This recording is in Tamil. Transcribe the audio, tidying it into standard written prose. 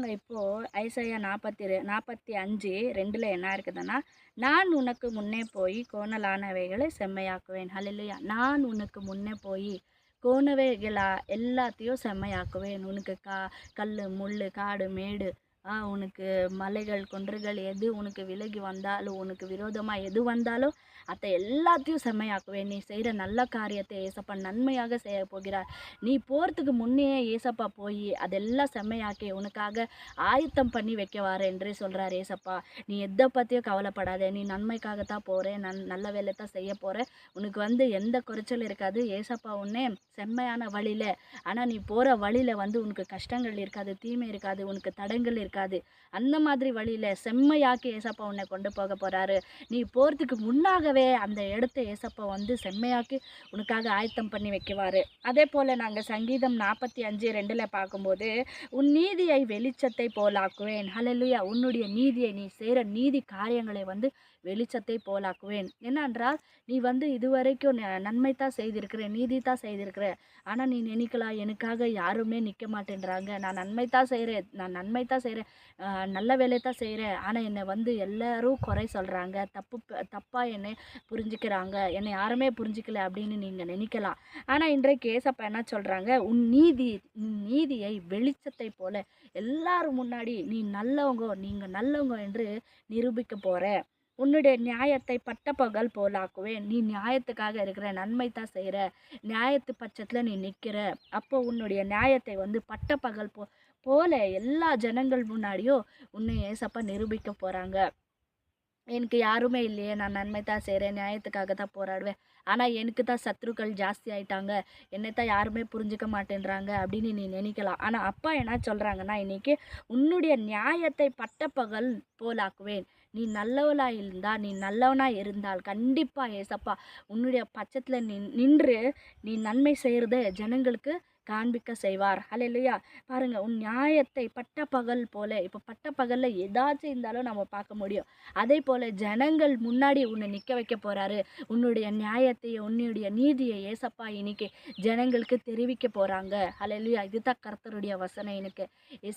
பாருங்க இப்போ ஐசையா 45:2 என்ன இருக்குதுன்னா, நான் உனக்கு முன்னே போய் கோணலானவைகளை செம்மையாக்குவேன். ஹல்லேலூயா. நான் உனக்கு முன்னே போய் கோணவைகளா எல்லாத்தையும் செம்மையாக்குவேன். உனக்கு கல்லு, முள்ளு, காடு, மேடு, உனக்கு மலைகள், குன்றுகள் எது உனக்கு விலகி வந்தாலும், உனக்கு விரோதமா எது வந்தாலும், அத எல்லாத்தையும் செம்மையாக்குவேன். நீ செய்ற நல்ல காரியத்தை ஏசப்பா நன்மையாக செய்யப் போகிறார். நீ போறதுக்கு முன்னயே ஏசப்பா போய் அதெல்லாம் செம்மையாக்கி உனக்காக ஆயத்தம் பண்ணி வைக்கவாரு என்று சொல்றார் ஏசப்பா. நீ எதை பற்றியும் கவலைப்படாத. நீ நன்மைக்காகத்தான் போற. நல்ல வேலை தான் செய்ய போற. உனக்கு எந்த குறைச்சல் இருக்காது. ஏசப்பா உன்னை செம்மையான வழியில, ஆனால் நீ போகிற வழியில உனக்கு கஷ்டங்கள் இருக்காது, தீமை இருக்காது, உனக்கு தடங்கள் இருக்காது. அந்த மாதிரி வழியில செம்மையாக்கி ஏசப்பா உன்னை கொண்டு போக போறாரு. நீ போகிறதுக்கு முன்னாகவே அந்த இடத்த ஏசப்பா செம்மையாக்கி உனக்காக ஆயத்தம் பண்ணி வைக்குவாரு. அதே போல் நாங்கள் சங்கீதம் 45:2 பார்க்கும்போது, உன் நீதியை வெளிச்சத்தை போலாக்குவேன். ஹல்லேலூயா. உன்னுடைய நீதியை, நீ செய்கிற நீதி காரியங்களை வெளிச்சத்தை போலாக்குவேன். என்னென்றால் நீ இதுவரைக்கும் நன்மை தான் செய்திருக்கிற, நீதி தான் செய்திருக்கிற. ஆனால் நீ நினைக்கலாம், எனக்காக யாருமே நிற்க மாட்டேன்றாங்க. நான் நன்மை தான் செய்கிறேன், நான் நன்மை தான் செய்கிறேன், நல்ல வேலை தான் செய்கிறேன். ஆனால் என்னை எல்லாரும் குறை சொல்கிறாங்க, தப்பாக என்னை புரிஞ்சுக்கிறாங்க, என்னை யாருமே புரிஞ்சிக்கல அப்படின்னு நீங்கள் நினைக்கலாம். ஆனால் இன்றைக்கு ஏசப்பா என்ன சொல்கிறாங்க, உன் நீதியை வெளிச்சத்தை போல எல்லாரும் முன்னாடி நீ நல்லவங்க, நீங்கள் நல்லவங்க என்று நிரூபிக்க போகிற. உன்னுடைய நியாயத்தை பட்டப்பகல் போலாக்குவேன். நீ நியாயத்துக்காக இருக்கிற, நன்மை தான் செய்கிற, நியாயத்து பட்சத்தில் நீ நிற்கிற. அப்போ உன்னுடைய நியாயத்தை பட்டப்பகல் போல எல்லா ஜனங்கள் முன்னாடியும் உன்னை ஏசப்பா நிரூபிக்க போகிறாங்க. எனக்கு யாருமே இல்லையே, நான் நன்மை தான் செய்கிறேன், நியாயத்துக்காக தான் போராடுவேன், ஆனால் எனக்கு தான் சத்துருக்கள் ஜாஸ்தி ஆயிட்டாங்க, என்னை தான் யாருமே புரிஞ்சுக்க மாட்டேன்றாங்க அப்படின்னு நீ நினைக்கலாம். ஆனால் அப்பா என்ன சொல்கிறாங்கன்னா, இன்னைக்கு உன்னுடைய நியாயத்தை பட்டப்பகல் போலாக்குவேன். நீ நல்லவளாக இருந்தால், நீ நல்லவனாக இருந்தால் கண்டிப்பாக ஏசப்பா உன்னுடைய பட்சத்தில் நின்று நீ நன்மை செய்கிறத ஜனங்களுக்கு காண்பிக்க செய்வார். ஹல்லேலூயா. பாருங்க, உன் நியாயத்தை பட்டப்பகல் போல, இப்போ பட்டப்பகலில் ஏதாச்சும் இருந்தாலும் நம்ம பார்க்க முடியும். அதே போல் ஜனங்கள் முன்னாடி உன்னை நிற்க வைக்க போகிறாரு. உன்னுடைய நியாயத்தை, உன்னுடைய நீதியை ஏசப்பா இன்னைக்கு ஜனங்களுக்கு தெரிவிக்க போகிறாங்க. ஹல்லேலூயா. இதுதான் கர்த்தருடைய வசனம். எனக்கு